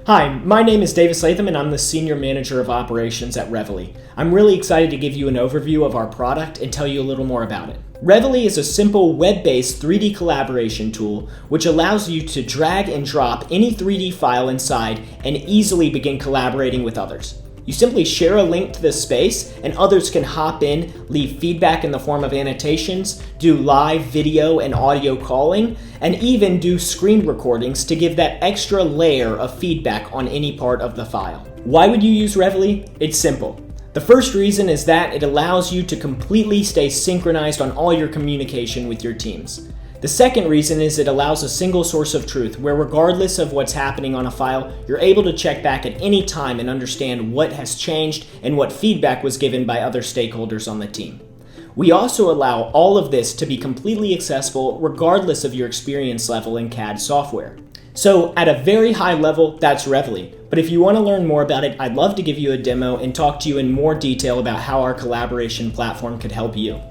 Hi, my name is Davis Latham and I'm the Senior Manager of Operations at Revaly. I'm really excited to give you an overview of our product and tell you a little more about it. Revaly is a simple web-based 3D collaboration tool which allows you to drag and drop any 3D file inside and easily begin collaborating with others. You simply share a link to the space and others can hop in, leave feedback in the form of annotations, do live video and audio calling, and even do screen recordings to give that extra layer of feedback on any part of the file. Why would you use Revaly? It's simple. The first reason is that it allows you to completely stay synchronized on all your communication with your teams. The second reason is it allows a single source of truth where regardless of what's happening on a file, you're able to check back at any time and understand what has changed and what feedback was given by other stakeholders on the team. We also allow all of this to be completely accessible regardless of your experience level in CAD software. So at a very high level, that's Revaly. But if you want to learn more about it, I'd love to give you a demo and talk to you in more detail about how our collaboration platform could help you.